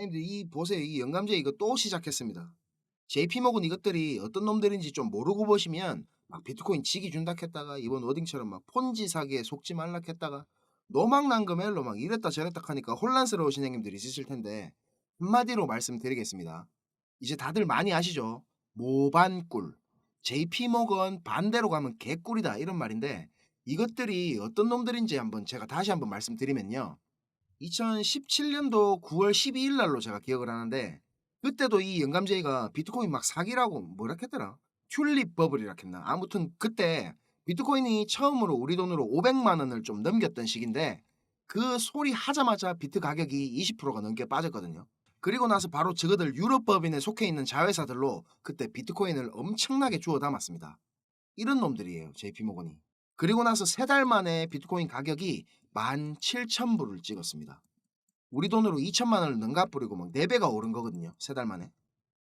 형님들 이 보세요. 이 영감제 이거 또 시작했습니다. JP모건 이것들이 어떤 놈들인지 좀 모르고 보시면 막 비트코인 지기 준다 했다가 이번 워딩처럼 막 폰지 사기에 속지 말라 했다가 노망난금엘로 막 이랬다 저랬다 하니까 혼란스러우신 형님들이 있으실 텐데 한마디로 말씀드리겠습니다. 이제 다들 많이 아시죠? 모반꿀. JP모건 반대로 가면 개꿀이다 이런 말인데 이것들이 어떤 놈들인지 한번 제가 다시 한번 말씀드리면요. 2017년도 9월 12일 날로 제가 기억을 하는데 그때도 이 영감제이가 비트코인 막 사기라고 뭐라 했더라? 튤립 버블이라 했나? 아무튼 그때 비트코인이 처음으로 우리 돈으로 500만 원을 좀 넘겼던 시기인데 그 소리 하자마자 비트 가격이 20%가 넘게 빠졌거든요. 그리고 나서 바로 저거들 유럽 법인에 속해 있는 자회사들로 그때 비트코인을 엄청나게 주워 담았습니다. 이런 놈들이에요, JP모건이. 그리고 나서 3달 만에 비트코인 가격이 17,000불을 찍었습니다. 우리 돈으로 2천만 원을 능가 뿌리고 막 4배가 오른 거거든요. 3달 만에.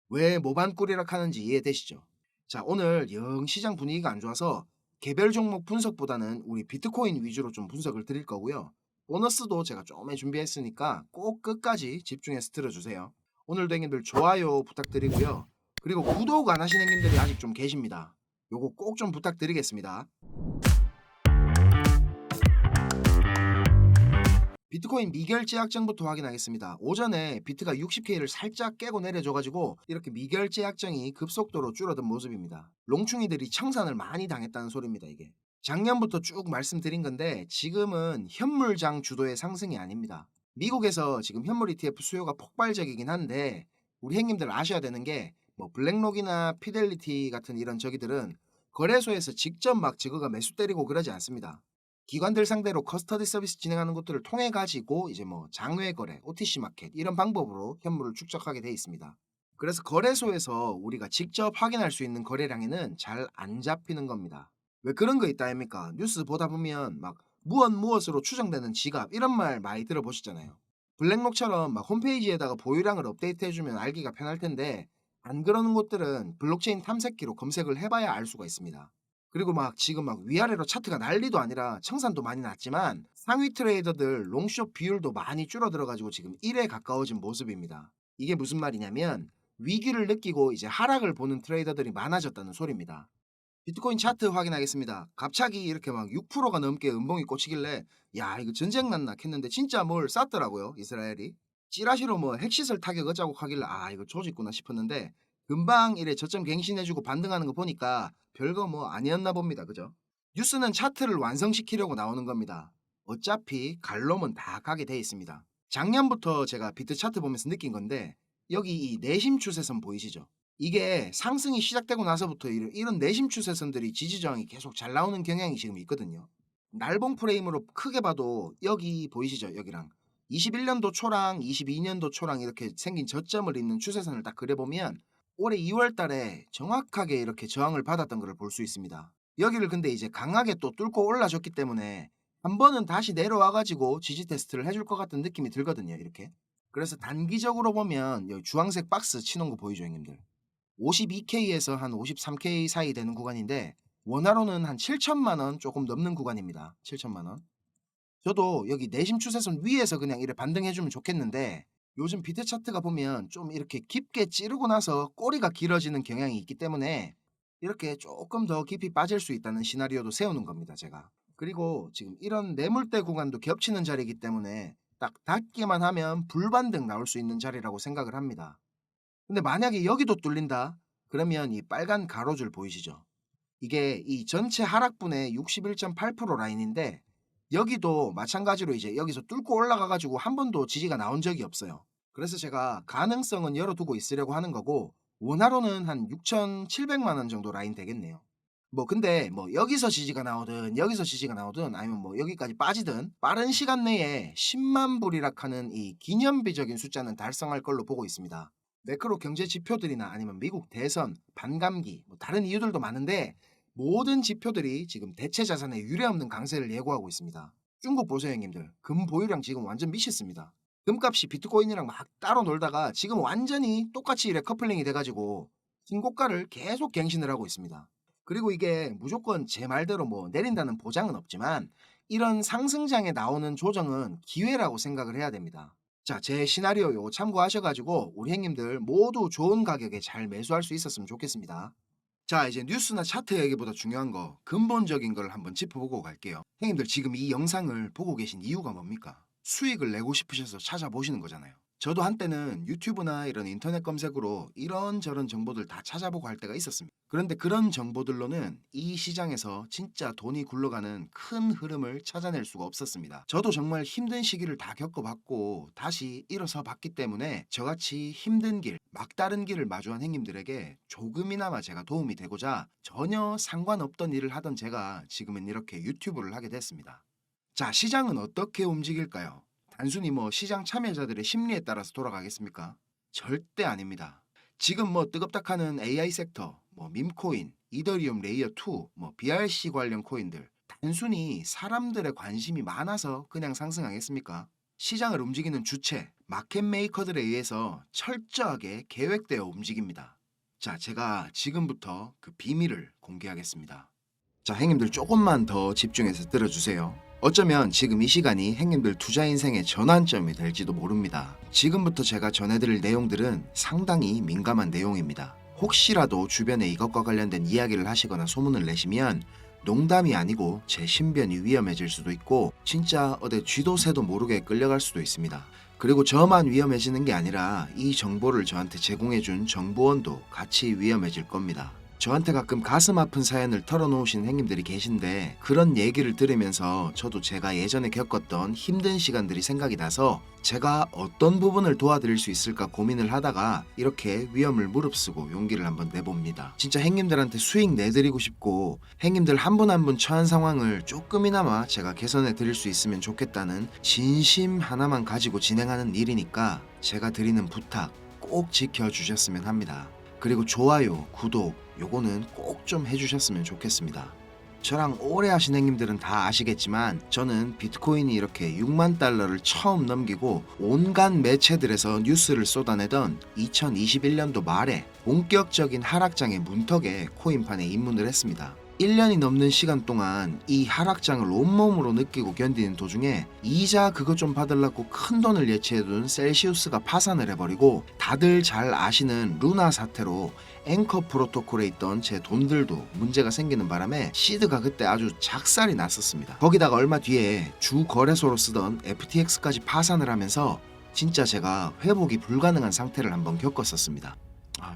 왜 모반꿀이라 하는지 이해되시죠? 자, 오늘 영 시장 분위기가 안 좋아서 개별 종목 분석보다는 우리 비트코인 위주로 좀 분석을 드릴 거고요. 보너스도 제가 조금 준비했으니까 꼭 끝까지 집중해서 들어주세요. 오늘도 형님들 좋아요 부탁드리고요. 그리고 구독 안 하신 형님들이 아직 좀 계십니다. 요거 꼭 좀 부탁드리겠습니다. 비트코인 미결제 약정부터 확인하겠습니다. 오전에 비트가 60K를 살짝 깨고 내려줘가지고 이렇게 미결제 약정이 급속도로 줄어든 모습입니다. 롱충이들이 청산을 많이 당했다는 소리입니다. 이게 작년부터 쭉 말씀드린 건데 지금은 현물장 주도의 상승이 아닙니다. 미국에서 지금 현물 ETF 수요가 폭발적이긴 한데 우리 형님들 아셔야 되는 게 뭐 블랙록이나 피델리티 같은 이런 저기들은 거래소에서 직접 막 저거가 매수 때리고 그러지 않습니다. 기관들 상대로 커스터디 서비스 진행하는 것들을 통해 가지고 이제 뭐 장외 거래, OTC 마켓 이런 방법으로 현물을 축적하게 돼 있습니다. 그래서 거래소에서 우리가 직접 확인할 수 있는 거래량에는 잘 안 잡히는 겁니다. 왜 그런 거 있다 아닙니까? 뉴스 보다 보면 막 무엇 무엇으로 추정되는 지갑 이런 말 많이 들어보셨잖아요. 블랙록처럼 막 홈페이지에다가 보유량을 업데이트해주면 알기가 편할 텐데 안 그러는 곳들은 블록체인 탐색기로 검색을 해봐야 알 수가 있습니다. 그리고 막 지금 막 위아래로 차트가 난리도 아니라 청산도 많이 났지만 상위 트레이더들 롱숏 비율도 많이 줄어들어 가지고 지금 1에 가까워진 모습입니다. 이게 무슨 말이냐면 위기를 느끼고 이제 하락을 보는 트레이더들이 많아졌다는 소리입니다. 비트코인 차트 확인하겠습니다. 갑자기 이렇게 막 6%가 넘게 음봉이 꽂히길래 야 이거 전쟁 났나 했는데 진짜 뭘 쐈더라고요 이스라엘이. 찌라시로 뭐 핵시설 타격 어쩌고 하길래 아 이거 조짓구나 싶었는데 금방 이래 저점 갱신해주고 반등하는 거 보니까 별거 뭐 아니었나 봅니다. 그죠? 뉴스는 차트를 완성시키려고 나오는 겁니다. 어차피 갈 놈은 다 가게 돼 있습니다. 작년부터 제가 비트 차트 보면서 느낀 건데 여기 이 내심 추세선 보이시죠? 이게 상승이 시작되고 나서부터 이런 내심 추세선들이 지지 저항이 계속 잘 나오는 경향이 지금 있거든요. 날봉 프레임으로 크게 봐도 여기 보이시죠? 여기랑 21년도 초랑 22년도 초랑 이렇게 생긴 저점을 잇는 추세선을 딱 그려보면 올해 2월 달에 정확하게 이렇게 저항을 받았던 것을 볼 수 있습니다. 여기를 근데 이제 강하게 또 뚫고 올라줬기 때문에 한 번은 다시 내려와 가지고 지지 테스트를 해줄 것 같은 느낌이 들거든요. 이렇게. 그래서 단기적으로 보면 여기 주황색 박스 치는 거 보이죠, 형님들. 52K에서 한 53K 사이 되는 구간인데 원화로는 한 7천만 원 조금 넘는 구간입니다. 7천만 원. 저도 여기 내심 추세선 위에서 그냥 이렇게 반등해주면 좋겠는데 요즘 비트 차트가 보면 좀 이렇게 깊게 찌르고 나서 꼬리가 길어지는 경향이 있기 때문에 이렇게 조금 더 깊이 빠질 수 있다는 시나리오도 세우는 겁니다. 제가. 그리고 지금 이런 매물대 구간도 겹치는 자리이기 때문에 딱 닿기만 하면 불반등 나올 수 있는 자리라고 생각을 합니다. 근데 만약에 여기도 뚫린다? 그러면 이 빨간 가로줄 보이시죠? 이게 이 전체 하락분의 61.8% 라인인데 여기도 마찬가지로 이제 여기서 뚫고 올라가 가지고 한 번도 지지가 나온 적이 없어요. 그래서 제가 가능성은 열어두고 있으려고 하는 거고 원화로는 한 6,700만 원 정도 라인 되겠네요. 뭐 근데 뭐 여기서 지지가 나오든 여기서 지지가 나오든 아니면 뭐 여기까지 빠지든 빠른 시간 내에 10만 불이라 하는 이 기념비적인 숫자는 달성할 걸로 보고 있습니다. 매크로 경제 지표들이나 아니면 미국 대선, 반감기, 뭐 다른 이유들도 많은데 모든 지표들이 지금 대체 자산에 유례없는 강세를 예고하고 있습니다. 중국 보세요 형님들. 금 보유량 지금 완전 미쳤습니다. 금값이 비트코인이랑 막 따로 놀다가 지금 완전히 똑같이 이래 커플링이 돼가지고 신고가를 계속 갱신을 하고 있습니다. 그리고 이게 무조건 제 말대로 뭐 내린다는 보장은 없지만 이런 상승장에 나오는 조정은 기회라고 생각을 해야 됩니다. 자, 제 시나리오 요거 참고하셔가지고 우리 형님들 모두 좋은 가격에 잘 매수할 수 있었으면 좋겠습니다. 자, 이제 뉴스나 차트 얘기보다 중요한 거 근본적인 걸 한번 짚어보고 갈게요. 형님들 지금 이 영상을 보고 계신 이유가 뭡니까? 수익을 내고 싶으셔서 찾아보시는 거잖아요. 저도 한때는 유튜브나 이런 인터넷 검색으로 이런저런 정보들 다 찾아보고 할 때가 있었습니다. 그런데 그런 정보들로는 이 시장에서 진짜 돈이 굴러가는 큰 흐름을 찾아낼 수가 없었습니다. 저도 정말 힘든 시기를 다 겪어봤고 다시 일어서 봤기 때문에 저같이 힘든 길, 막다른 길을 마주한 행님들에게 조금이나마 제가 도움이 되고자 전혀 상관없던 일을 하던 제가 지금은 이렇게 유튜브를 하게 됐습니다. 자, 시장은 어떻게 움직일까요? 단순히 뭐 시장 참여자들의 심리에 따라서 돌아가겠습니까? 절대 아닙니다. 지금 뭐 뜨겁다카는 AI 섹터, 뭐 밈코인, 이더리움 레이어 2, 뭐 BRC 관련 코인들 단순히 사람들의 관심이 많아서 그냥 상승하겠습니까? 시장을 움직이는 주체, 마켓 메이커들에 의해서 철저하게 계획되어 움직입니다. 자, 제가 지금부터 그 비밀을 공개하겠습니다. 자, 행님들 조금만 더 집중해서 들어주세요. 어쩌면 지금 이 시간이 행님들 투자 인생의 전환점이 될지도 모릅니다. 지금부터 제가 전해드릴 내용들은 상당히 민감한 내용입니다. 혹시라도 주변에 이것과 관련된 이야기를 하시거나 소문을 내시면 농담이 아니고 제 신변이 위험해질 수도 있고 진짜 어디 쥐도 새도 모르게 끌려갈 수도 있습니다. 그리고 저만 위험해지는 게 아니라 이 정보를 저한테 제공해준 정보원도 같이 위험해질 겁니다. 저한테 가끔 가슴 아픈 사연을 털어놓으신 행님들이 계신데 그런 얘기를 들으면서 저도 제가 예전에 겪었던 힘든 시간들이 생각이 나서 제가 어떤 부분을 도와드릴 수 있을까 고민을 하다가 이렇게 위험을 무릅쓰고 용기를 한번 내봅니다. 진짜 행님들한테 수익 내드리고 싶고 행님들 한 분 한 분 처한 상황을 조금이나마 제가 개선해 드릴 수 있으면 좋겠다는 진심 하나만 가지고 진행하는 일이니까 제가 드리는 부탁 꼭 지켜주셨으면 합니다. 그리고 좋아요, 구독 요거는 꼭 좀 해주셨으면 좋겠습니다. 저랑 오래 하신 행님들은 다 아시겠지만 저는 비트코인이 이렇게 6만 달러를 처음 넘기고 온갖 매체들에서 뉴스를 쏟아내던 2021년도 말에 본격적인 하락장의 문턱에 코인판에 입문을 했습니다. 1년이 넘는 시간 동안 이 하락장을 온몸으로 느끼고 견디는 도중에 이자 그거 좀 받으려고 큰 돈을 예치해둔 셀시우스가 파산을 해버리고 다들 잘 아시는 루나 사태로 앵커 프로토콜에 있던 제 돈들도 문제가 생기는 바람에 시드가 그때 아주 작살이 났었습니다. 거기다가 얼마 뒤에 주 거래소로 쓰던 FTX까지 파산을 하면서 진짜 제가 회복이 불가능한 상태를 한번 겪었었습니다.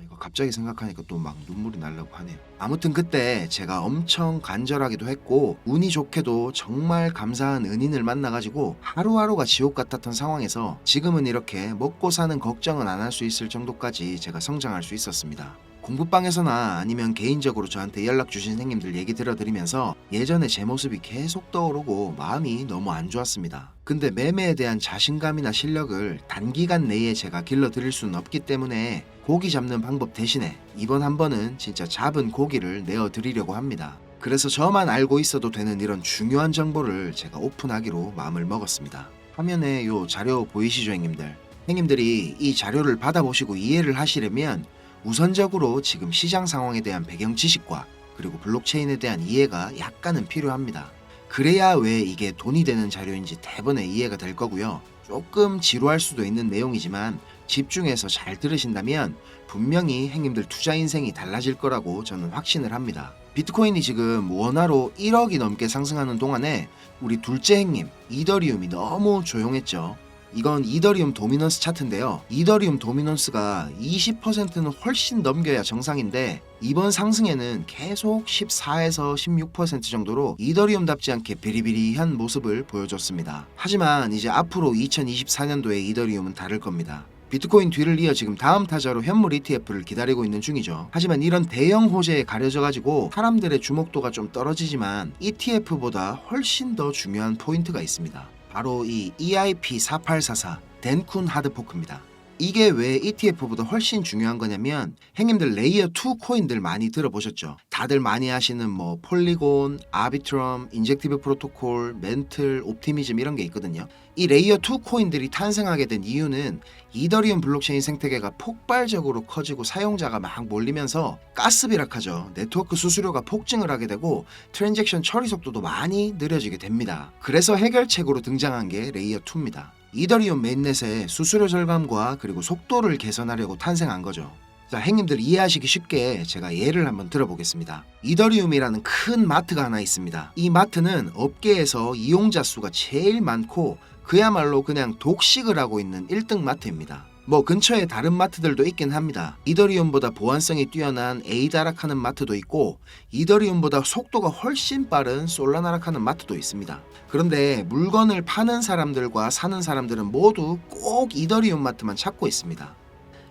이거 갑자기 생각하니까 또 막 눈물이 나려고 하네요. 아무튼 그때 제가 엄청 간절하기도 했고 운이 좋게도 정말 감사한 은인을 만나가지고 하루하루가 지옥 같았던 상황에서 지금은 이렇게 먹고 사는 걱정은 안 할 수 있을 정도까지 제가 성장할 수 있었습니다. 공부방에서나 아니면 개인적으로 저한테 연락 주신 형님들 얘기 들어드리면서 예전에 제 모습이 계속 떠오르고 마음이 너무 안 좋았습니다. 근데 매매에 대한 자신감이나 실력을 단기간 내에 제가 길러드릴 수는 없기 때문에 고기 잡는 방법 대신에 이번 한 번은 진짜 잡은 고기를 내어드리려고 합니다. 그래서 저만 알고 있어도 되는 이런 중요한 정보를 제가 오픈하기로 마음을 먹었습니다. 화면에 요 자료 보이시죠, 형님들? 형님들이 이 자료를 받아보시고 이해를 하시려면 우선적으로 지금 시장 상황에 대한 배경 지식과 그리고 블록체인에 대한 이해가 약간은 필요합니다. 그래야 왜 이게 돈이 되는 자료인지 대번에 이해가 될 거고요. 조금 지루할 수도 있는 내용이지만 집중해서 잘 들으신다면 분명히 행님들 투자 인생이 달라질 거라고 저는 확신을 합니다. 비트코인이 지금 원화로 1억이 넘게 상승하는 동안에 우리 둘째 행님 이더리움이 너무 조용했죠. 이건 이더리움 도미넌스 차트인데요. 이더리움 도미넌스가 20%는 훨씬 넘겨야 정상인데 이번 상승에는 계속 14에서 16% 정도로 이더리움답지 않게 비리비리한 모습을 보여줬습니다. 하지만 이제 앞으로 2024년도에 이더리움은 다를 겁니다. 비트코인 뒤를 이어 지금 다음 타자로 현물 ETF를 기다리고 있는 중이죠. 하지만 이런 대형 호재에 가려져가지고 사람들의 주목도가 좀 떨어지지만 ETF보다 훨씬 더 중요한 포인트가 있습니다. 바로 이 EIP4844 덴쿤 하드포크입니다. 이게 왜 ETF보다 훨씬 중요한 거냐면 행님들 레이어 2 코인들 많이 들어보셨죠? 다들 많이 하시는 뭐 폴리곤, 아비트럼, 인젝티브 프로토콜, 멘틀, 옵티미즘 이런 게 있거든요. 이 레이어 2 코인들이 탄생하게 된 이유는 이더리움 블록체인 생태계가 폭발적으로 커지고 사용자가 막 몰리면서 가스비락하죠. 네트워크 수수료가 폭증을 하게 되고 트랜잭션 처리 속도도 많이 느려지게 됩니다. 그래서 해결책으로 등장한 게 레이어 2입니다. 이더리움 메인넷의 수수료 절감과 그리고 속도를 개선하려고 탄생한 거죠. 자, 행님들 이해하시기 쉽게 제가 예를 한번 들어보겠습니다. 이더리움이라는 큰 마트가 하나 있습니다. 이 마트는 업계에서 이용자 수가 제일 많고 그야말로 그냥 독식을 하고 있는 1등 마트입니다. 뭐 근처에 다른 마트들도 있긴 합니다. 이더리움보다 보안성이 뛰어난 에이다락하는 마트도 있고 이더리움보다 속도가 훨씬 빠른 솔라나락하는 마트도 있습니다. 그런데 물건을 파는 사람들과 사는 사람들은 모두 꼭 이더리움 마트만 찾고 있습니다.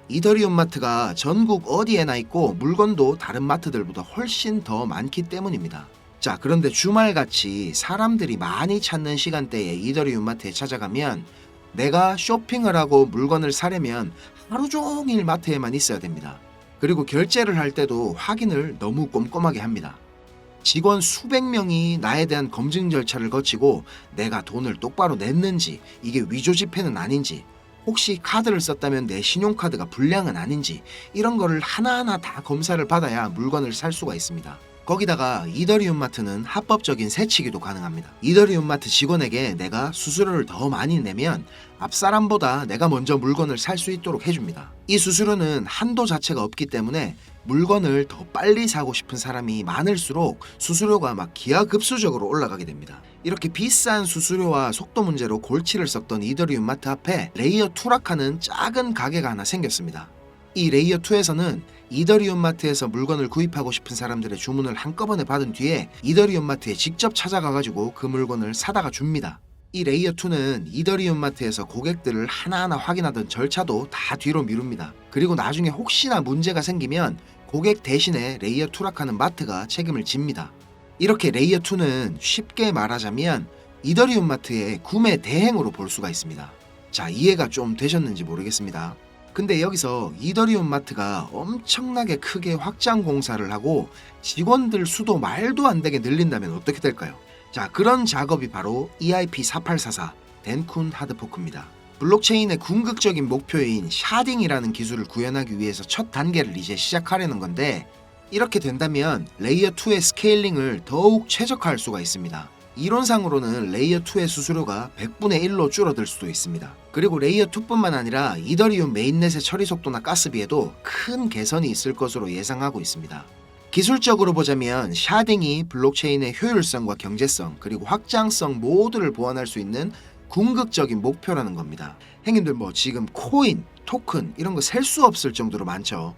이더리움 마트가 전국 어디에나 있고 물건도 다른 마트들보다 훨씬 더 많기 때문입니다. 자, 그런데 주말같이 사람들이 많이 찾는 시간대에 이더리움 마트에 찾아가면 내가 쇼핑을 하고 물건을 사려면 하루 종일 마트에만 있어야 됩니다. 그리고 결제를 할 때도 확인을 너무 꼼꼼하게 합니다. 직원 수백 명이 나에 대한 검증 절차를 거치고 내가 돈을 똑바로 냈는지, 이게 위조 지폐는 아닌지, 혹시 카드를 썼다면 내 신용카드가 불량은 아닌지 이런 거를 하나하나 다 검사를 받아야 물건을 살 수가 있습니다. 거기다가 이더리움 마트는 합법적인 세치기도 가능합니다. 이더리움 마트 직원에게 내가 수수료를 더 많이 내면 앞사람보다 내가 먼저 물건을 살 수 있도록 해줍니다. 이 수수료는 한도 자체가 없기 때문에 물건을 더 빨리 사고 싶은 사람이 많을수록 수수료가 막 기하급수적으로 올라가게 됩니다. 이렇게 비싼 수수료와 속도 문제로 골치를 썩던 이더리움 마트 앞에 레이어 투락하는 작은 가게가 하나 생겼습니다. 이 레이어 2에서는 이더리움 마트에서 물건을 구입하고 싶은 사람들의 주문을 한꺼번에 받은 뒤에 이더리움 마트에 직접 찾아가가지고 그 물건을 사다가 줍니다. 이 레이어 2는 이더리움 마트에서 고객들을 하나하나 확인하던 절차도 다 뒤로 미룹니다. 그리고 나중에 혹시나 문제가 생기면 고객 대신에 레이어 투락하는 마트가 책임을 집니다. 이렇게 레이어 2는 쉽게 말하자면 이더리움 마트의 구매 대행으로 볼 수가 있습니다. 자, 이해가 좀 되셨는지 모르겠습니다. 근데 여기서 이더리움 마트가 엄청나게 크게 확장 공사를 하고 직원들 수도 말도 안 되게 늘린다면 어떻게 될까요? 자, 그런 작업이 바로 EIP4844 덴쿤 하드포크입니다. 블록체인의 궁극적인 목표인 샤딩이라는 기술을 구현하기 위해서 첫 단계를 이제 시작하려는 건데, 이렇게 된다면 레이어 2의 스케일링을 더욱 최적화할 수가 있습니다. 이론상으로는 레이어 2의 수수료가 100분의 1로 줄어들 수도 있습니다. 그리고 레이어 2뿐만 아니라 이더리움 메인넷의 처리 속도나 가스비에도 큰 개선이 있을 것으로 예상하고 있습니다. 기술적으로 보자면 샤딩이 블록체인의 효율성과 경제성 그리고 확장성 모두를 보완할 수 있는 궁극적인 목표라는 겁니다. 형님들 뭐 지금 코인, 토큰 이런 거 셀 수 없을 정도로 많죠.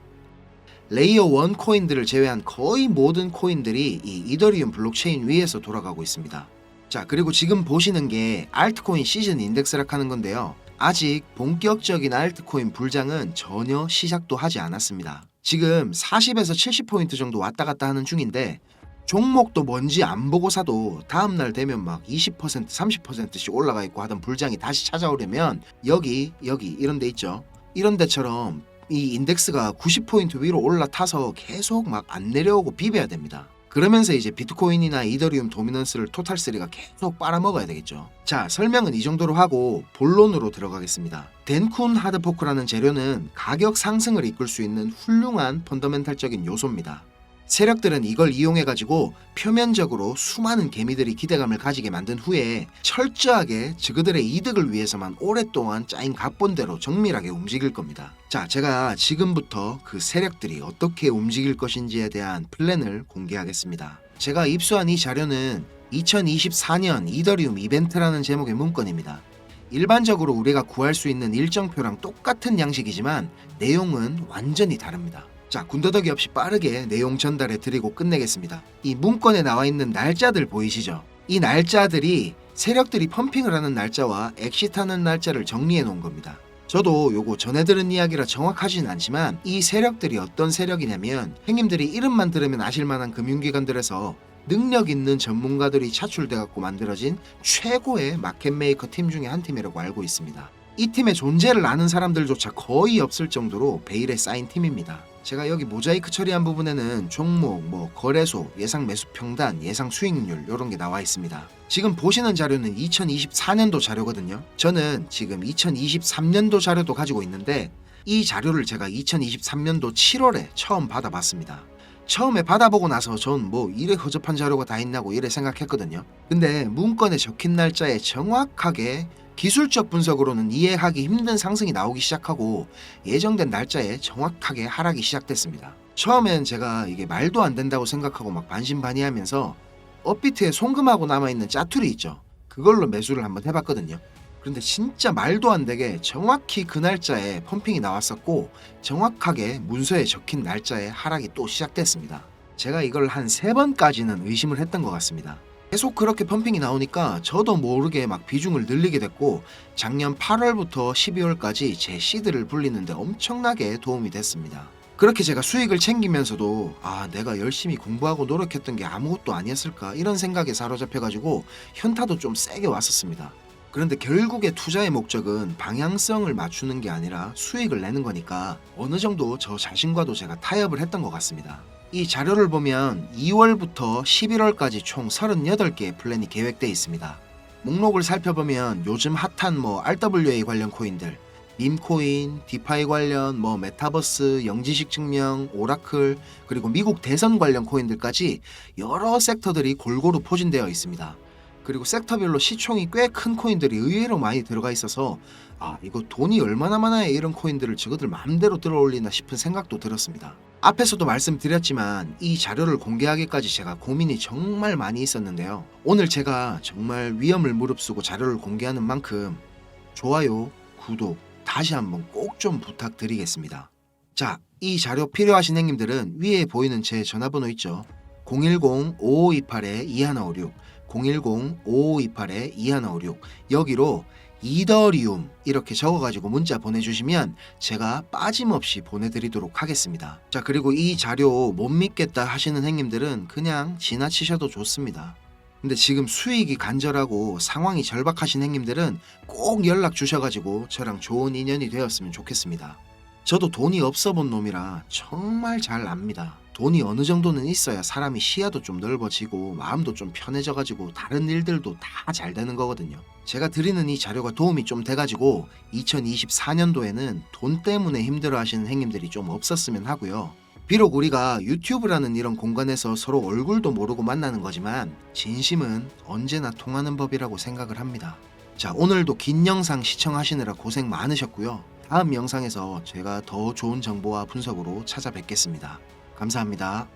레이어 1 코인들을 제외한 거의 모든 코인들이 이 이더리움 블록체인 위에서 돌아가고 있습니다. 자, 그리고 지금 보시는 게 알트코인 시즌 인덱스락 하는 건데요. 아직 본격적인 알트코인 불장은 전혀 시작도 하지 않았습니다. 지금 40에서 70포인트 정도 왔다 갔다 하는 중인데 종목도 뭔지 안 보고 사도 다음날 되면 막 20%, 30%씩 올라가 있고 하던 불장이 다시 찾아오려면 여기 이런 데 있죠. 이런 데처럼 이 인덱스가 90포인트 위로 올라타서 계속 막 안 내려오고 비벼야 됩니다. 그러면서 이제 비트코인이나 이더리움 도미넌스를 토탈3가 계속 빨아먹어야 되겠죠. 자, 설명은 이 정도로 하고 본론으로 들어가겠습니다. 덴쿤 하드포크라는 재료는 가격 상승을 이끌 수 있는 훌륭한 펀더멘탈적인 요소입니다. 세력들은 이걸 이용해가지고 표면적으로 수많은 개미들이 기대감을 가지게 만든 후에 철저하게 그들의 이득을 위해서만 오랫동안 짜인 각본대로 정밀하게 움직일 겁니다. 자, 제가 지금부터 그 세력들이 어떻게 움직일 것인지에 대한 플랜을 공개하겠습니다. 제가 입수한 이 자료는 2024년 이더리움 이벤트라는 제목의 문건입니다. 일반적으로 우리가 구할 수 있는 일정표랑 똑같은 양식이지만 내용은 완전히 다릅니다. 자, 군더더기 없이 빠르게 내용 전달해 드리고 끝내겠습니다. 이 문건에 나와 있는 날짜들 보이시죠? 이 날짜들이 세력들이 펌핑을 하는 날짜와 엑시트하는 날짜를 정리해 놓은 겁니다. 저도 요거 전해 들은 이야기라 정확하진 않지만 이 세력들이 어떤 세력이냐면 형님들이 이름만 들으면 아실만한 금융기관들에서 능력 있는 전문가들이 차출돼 갖고 만들어진 최고의 마켓메이커 팀 중에 한 팀이라고 알고 있습니다. 이 팀의 존재를 아는 사람들조차 거의 없을 정도로 베일에 쌓인 팀입니다. 제가 여기 모자이크 처리한 부분에는 종목, 거래소, 예상 매수 평단, 예상 수익률 이런 게 나와 있습니다. 지금 보시는 자료는 2024년도 자료거든요. 저는 지금 2023년도 자료도 가지고 있는데 이 자료를 제가 2023년도 7월에 처음 받아봤습니다. 처음에 받아보고 나서 전 뭐 이래 허접한 자료가 다 있냐고 이래 생각했거든요. 근데 문건에 적힌 날짜에 정확하게 기술적 분석으로는 이해하기 힘든 상승이 나오기 시작하고 예정된 날짜에 정확하게 하락이 시작됐습니다. 처음엔 제가 이게 말도 안 된다고 생각하고 막 반신반의하면서 업비트에 송금하고 남아있는 짜투리 있죠. 그걸로 매수를 한번 해봤거든요. 그런데 진짜 말도 안 되게 정확히 그 날짜에 펌핑이 나왔었고 정확하게 문서에 적힌 날짜에 하락이 또 시작됐습니다. 제가 이걸 한 3번까지는 의심을 했던 것 같습니다. 계속 그렇게 펌핑이 나오니까 저도 모르게 막 비중을 늘리게 됐고 작년 8월부터 12월까지 제 시드를 불리는데 엄청나게 도움이 됐습니다. 그렇게 제가 수익을 챙기면서도 내가 열심히 공부하고 노력했던 게 아무것도 아니었을까 이런 생각에 사로잡혀가지고 현타도 좀 세게 왔었습니다. 그런데 결국에 투자의 목적은 방향성을 맞추는 게 아니라 수익을 내는 거니까 어느 정도 저 자신과도 제가 타협을 했던 것 같습니다. 이 자료를 보면 2월부터 11월까지 총 38개의 플랜이 계획되어 있습니다. 목록을 살펴보면 요즘 핫한 RWA 관련 코인들, 밈코인, 디파이 관련 메타버스, 영지식 증명, 오라클, 그리고 미국 대선 관련 코인들까지 여러 섹터들이 골고루 포진되어 있습니다. 그리고 섹터별로 시총이 꽤 큰 코인들이 의외로 많이 들어가 있어서 이거 돈이 얼마나 많아야 이런 코인들을 저거들 마음대로 들어올리나 싶은 생각도 들었습니다. 앞에서도 말씀드렸지만 이 자료를 공개하기까지 제가 고민이 정말 많이 있었는데요. 오늘 제가 정말 위험을 무릅쓰고 자료를 공개하는 만큼 좋아요, 구독 다시 한번 꼭 좀 부탁드리겠습니다. 자, 이 자료 필요하신 행님들은 위에 보이는 제 전화번호 있죠. 010-5528-2156 010-5528-2156 여기로 이더리움 이렇게 적어가지고 문자 보내주시면 제가 빠짐없이 보내드리도록 하겠습니다. 자, 그리고 이 자료 못 믿겠다 하시는 행님들은 그냥 지나치셔도 좋습니다. 근데 지금 수익이 간절하고 상황이 절박하신 행님들은 꼭 연락 주셔가지고 저랑 좋은 인연이 되었으면 좋겠습니다. 저도 돈이 없어 본 놈이라 정말 잘 압니다. 돈이 어느 정도는 있어야 사람이 시야도 좀 넓어지고 마음도 좀 편해져가지고 다른 일들도 다 잘 되는 거거든요. 제가 드리는 이 자료가 도움이 좀 돼가지고 2024년도에는 돈 때문에 힘들어하시는 행님들이 좀 없었으면 하고요. 비록 우리가 유튜브라는 이런 공간에서 서로 얼굴도 모르고 만나는 거지만 진심은 언제나 통하는 법이라고 생각을 합니다. 자, 오늘도 긴 영상 시청하시느라 고생 많으셨고요. 다음 영상에서 제가 더 좋은 정보와 분석으로 찾아뵙겠습니다. 감사합니다.